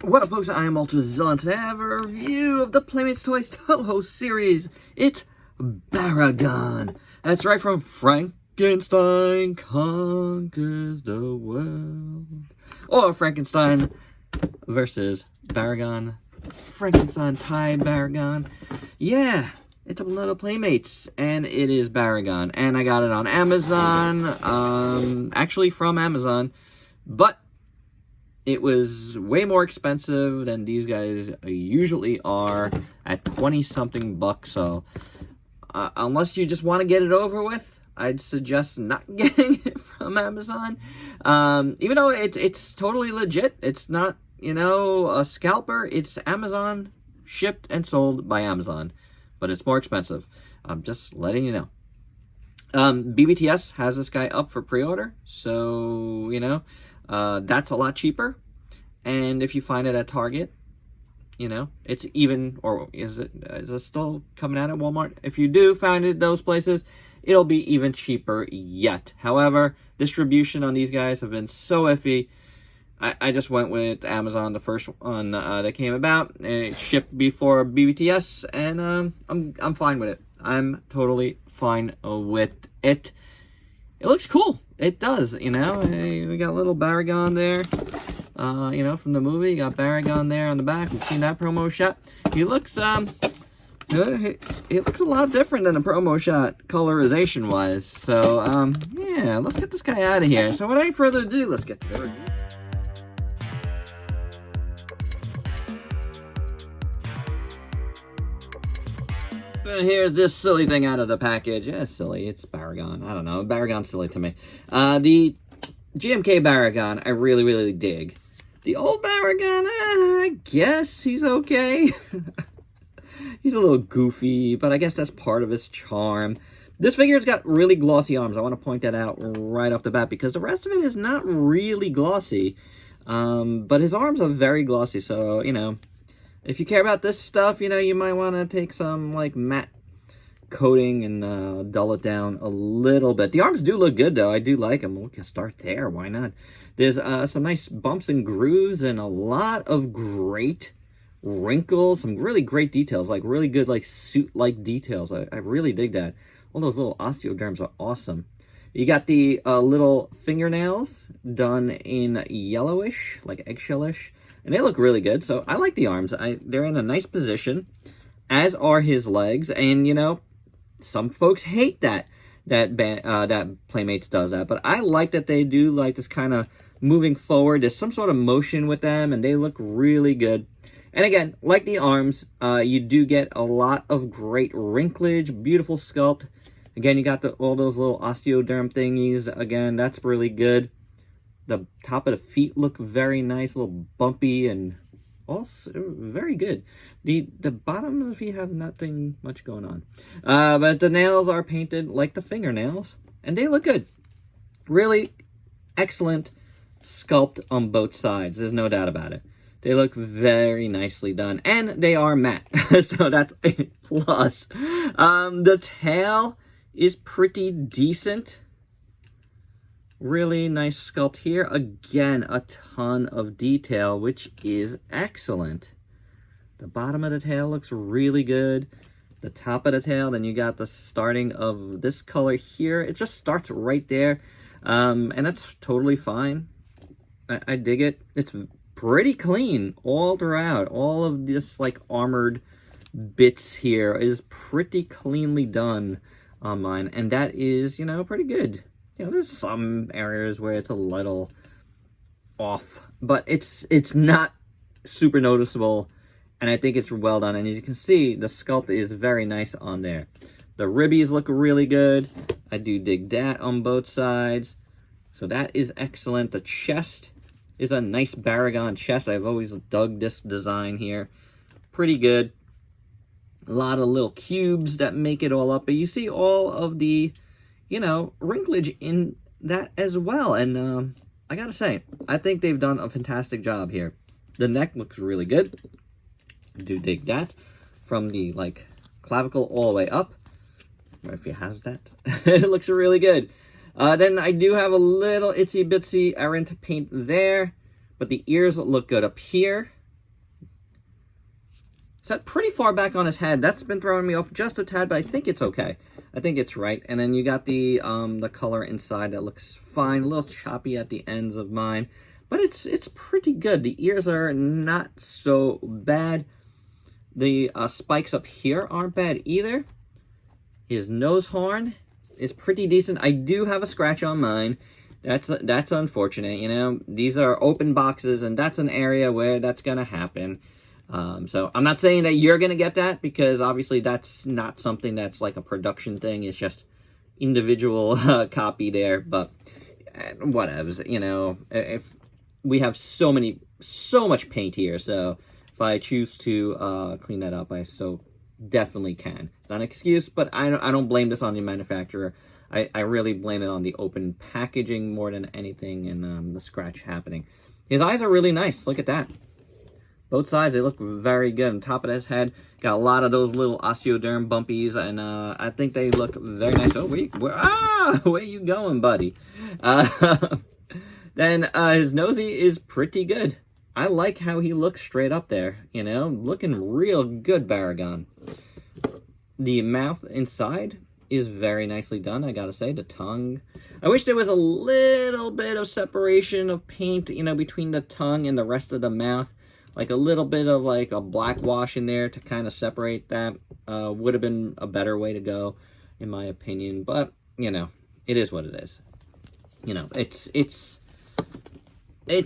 What up, folks? I am Ultrazilla, and today I have a review of the Playmates Toys Toho series. It's Baragon. That's right, from Frankenstein Conquers the World. Or Frankenstein versus Baragon. Frankenstein tie Baragon. Yeah, it's a little Playmates, and it is Baragon. And I got it on Amazon, actually from Amazon, but it was way more expensive than these guys usually are at 20-something bucks. So unless you just want to get it over with, I'd suggest not getting it from Amazon. Even though it's totally legit. It's not, you know, a scalper. It's Amazon, shipped and sold by Amazon. But it's more expensive. I'm just letting you know. BBTS has this guy up for pre-order. So, you know, that's a lot cheaper. And if you find it at Target, you know, it's even, or is it still coming out at Walmart? If you do find it those places, it'll be even cheaper yet. However, distribution on these guys have been so iffy. I just went with Amazon, the first one that came about. It shipped before BBTS, and I'm fine with it. I'm totally fine with it. It looks cool. It does, you know. We got a little Baragon there, you know, from the movie. You got Baragon there on the back. You've seen that promo shot. He looks, it looks a lot different than a promo shot colorization-wise. So, yeah, let's get this guy out of here. So, without any further ado, let's get to the review. And here's this silly thing out of the package. Yeah, silly. It's Baragon. I don't know. Baragon's silly to me. The GMK Baragon, I really, really dig. The old Baragon, I guess he's okay. He's a little goofy, but I guess that's part of his charm. This figure's got really glossy arms. I want to point that out right off the bat, because the rest of it is not really glossy. But his arms are very glossy, so, you know, if you care about this stuff, you know, you might want to take some, like, matte coating and dull it down a little bit. The arms do look good, though. I do like them. We can start there. Why not? There's some nice bumps and grooves and a lot of great wrinkles. Some really great details, like really good, like, suit-like details. I really dig that. All those little osteoderms are awesome. You got the little fingernails done in yellowish, like eggshellish. And they look really good, so I like the arms. They're in a nice position, as are his legs. And, you know, some folks hate that Playmates does that. But I like that they do like this kind of moving forward. There's some sort of motion with them, and they look really good. And again, like the arms, you do get a lot of great wrinklage, beautiful sculpt. Again, you got all those little osteoderm thingies. Again, that's really good. The top of the feet look very nice, a little bumpy, and also very good. The bottom of the feet have nothing much going on. But the nails are painted like the fingernails, and they look good. Really excellent sculpt on both sides. There's no doubt about it. They look very nicely done, and they are matte, so that's a plus. The tail is pretty decent. Really nice sculpt here. Again, a ton of detail, which is excellent. The bottom of the tail looks really good. The top of the tail, then you got the starting of this color here. It just starts right there, and that's totally fine. I dig it. It's pretty clean all throughout. All of this, like, armored bits here is pretty cleanly done on mine, and that is, you know, pretty good. You know, there's some areas where it's a little off, but it's not super noticeable, and I think it's well done. And as you can see, the sculpt is very nice on there. The ribbies look really good. I do dig that on both sides, so that is excellent. The chest is a nice Baragon chest. I've always dug this design here. Pretty good. A lot of little cubes that make it all up, but you see all of the, you know, wrinklage in that as well. And I gotta say, I think they've done a fantastic job here. The neck looks really good. I do dig that. From the, like, clavicle all the way up. If he has that. It looks really good. Then I do have a little itsy bitsy errant paint there. But the ears look good up here. set pretty far back on his head. That's been throwing me off just a tad, but I think it's okay. I think it's right. And then you got the color inside that looks fine. A little choppy at the ends of mine, but it's pretty good. The ears are not so bad. The spikes up here aren't bad either. His nose horn is pretty decent. I do have a scratch on mine. That's unfortunate, you know. These are open boxes, and that's an area where that's gonna happen. So I'm not saying that you're gonna get that, because obviously that's not something that's like a production thing. It's just individual copy there. But whatevs, you know. If we have so much paint here, so if I choose to clean that up, I so definitely can. Not an excuse, but I don't blame this on the manufacturer. I really blame it on the open packaging more than anything, and the scratch happening. His eyes are really nice. Look at that. Both sides, they look very good. On top of his head, got a lot of those little osteoderm bumpies, and I think they look very nice. Oh, where you going, buddy? Then his nosy is pretty good. I like how he looks straight up there, you know? Looking real good, Baragon. The mouth inside is very nicely done, I gotta say. The tongue. I wish there was a little bit of separation of paint, you know, between the tongue and the rest of the mouth. Like a little bit of like a black wash in there to kind of separate that. Would have been a better way to go, in my opinion. But, you know, it is what it is. You know, it's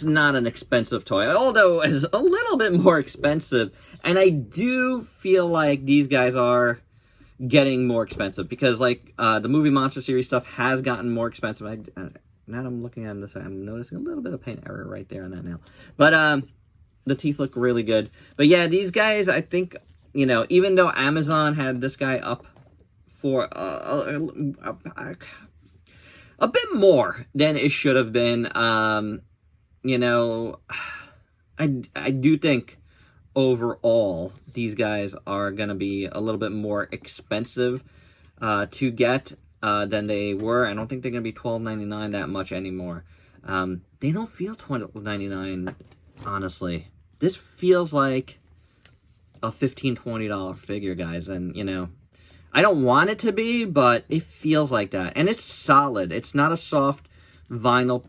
not an expensive toy, although it's a little bit more expensive. And I do feel like these guys are getting more expensive, because like the movie Monster Series stuff has gotten more expensive. Now I'm looking at this, I'm noticing a little bit of paint error right there on that nail. But the teeth look really good. But yeah, these guys, I think, you know, even though Amazon had this guy up for a bit more than it should have been, you know, I do think overall these guys are going to be a little bit more expensive to get than they were. I don't think they're going to be $12.99 that much anymore. They don't feel $12.99, honestly. This feels like a $15, $20 figure, guys. And, you know, I don't want it to be, but it feels like that. And it's solid. It's not a soft vinyl.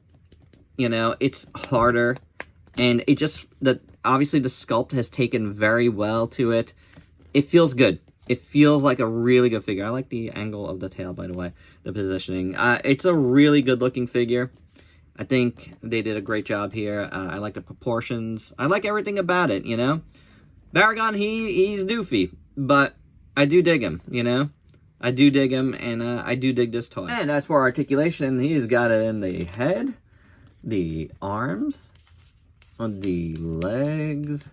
You know, it's harder, and it just, obviously the sculpt has taken very well to it. It feels good. It feels like a really good figure. I like the angle of the tail, by the way, the positioning. It's a really good looking figure. I think they did a great job here. I like the proportions. I like everything about it, you know. Baragon, he's doofy, but I do dig him, you know. I do dig him, and I do dig this toy. And as for articulation, he's got it in the head, the arms, on the legs,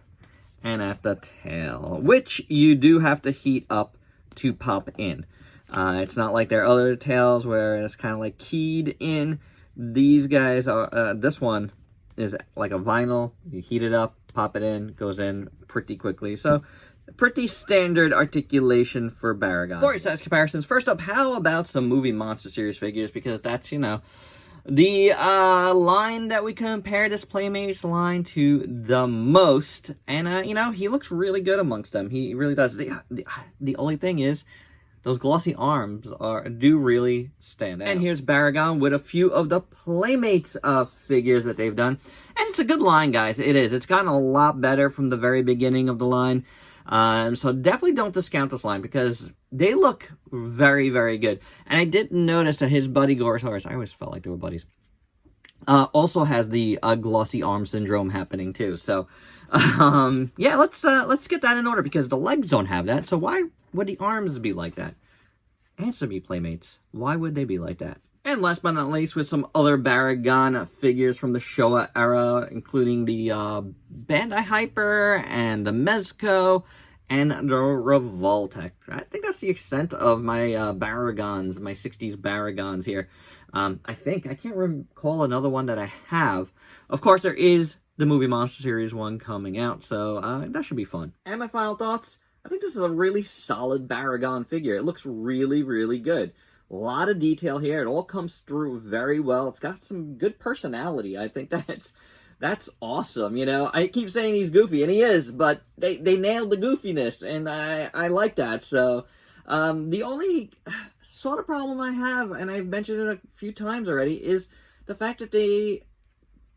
and at the tail, which you do have to heat up to pop in. It's not like their other tails where it's kind of like keyed in. These guys are, this one is like a vinyl. You heat it up, pop it in, goes in pretty quickly. So, pretty standard articulation for Baragon. For your size comparisons, first up, how about some movie Monster Series figures? Because that's, you know, the line that we compare this Playmates line to the most. And, you know, he looks really good amongst them. He really does. The only thing is, those glossy arms do really stand out. And here's Baragon with a few of the Playmates figures that they've done. And it's a good line, guys. It is. It's gotten a lot better from the very beginning of the line. So definitely don't discount this line, because they look very, very good. And I did notice that his buddy Gorosaurus, I always felt like they were buddies, also has the glossy arm syndrome happening too. So, yeah, let's get that in order, because the legs don't have that. So why would the arms be like that? Answer me, Playmates. Why would they be like that? And last but not least, with some other Baragon figures from the Showa era, including the Bandai Hyper and the Mezco and the Revoltech. I think that's the extent of my Baragons, my 60s Baragons here. I can't recall another one that I have. Of course, there is the movie Monster Series one coming out, so that should be fun. And my final thoughts, I think this is a really solid Baragon figure. It looks really, really good. A lot of detail here. It all comes through very well. It's got some good personality. I think that's That's awesome. You know, I keep saying he's goofy, and he is, but they nailed the goofiness, and I like that. So, the only sort of problem I have, and I've mentioned it a few times already, is the fact that they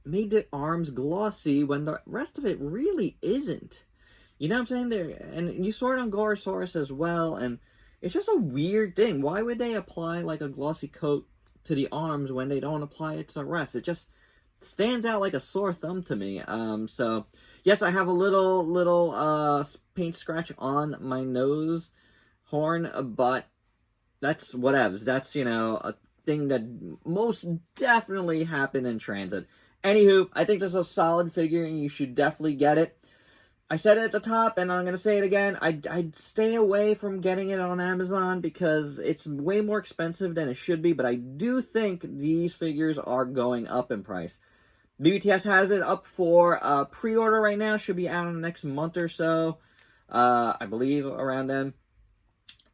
made the arms glossy when the rest of it really isn't. You know what I'm saying? There, and you saw it on Gorosaurus as well, and it's just a weird thing. Why would they apply like a glossy coat to the arms when they don't apply it to the rest? It just stands out like a sore thumb to me. So yes, I have a little paint scratch on my nose horn, but that's whatevs. That's, you know, a thing that most definitely happened in transit. Anywho, I think this is a solid figure, and you should definitely get it. I said it at the top, and I'm going to say it again. I'd stay away from getting it on Amazon because it's way more expensive than it should be, but I do think these figures are going up in price. BBTS has it up for pre-order right now. Should be out in the next month or so, I believe, around then.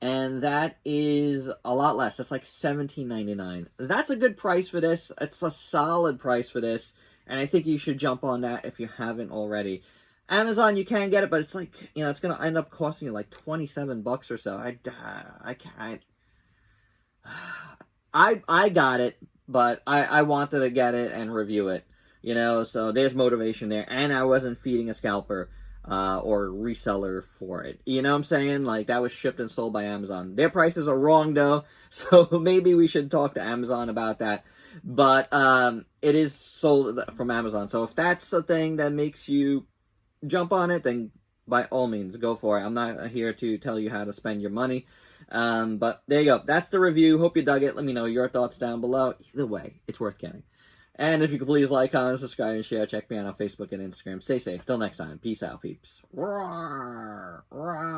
And that is a lot less. That's like $17.99. That's a good price for this. It's a solid price for this, and I think you should jump on that if you haven't already. Amazon, you can get it, but it's like, you know, it's going to end up costing you like $27 or so. I can't. I got it, but I wanted to get it and review it, you know, so there's motivation there. And I wasn't feeding a scalper or reseller for it. You know what I'm saying? Like, that was shipped and sold by Amazon. Their prices are wrong, though, so maybe we should talk to Amazon about that. But it is sold from Amazon. So if that's a thing that makes you jump on it, then by all means go for it. I'm not here to tell you how to spend your money, but there you go. That's the review. Hope you dug it. Let me know your thoughts down below. Either way, it's worth getting. And if you could please like, comment, subscribe, and share. Check me out on Facebook and Instagram. Stay safe. Till next time. Peace out, peeps. Rawr, rawr.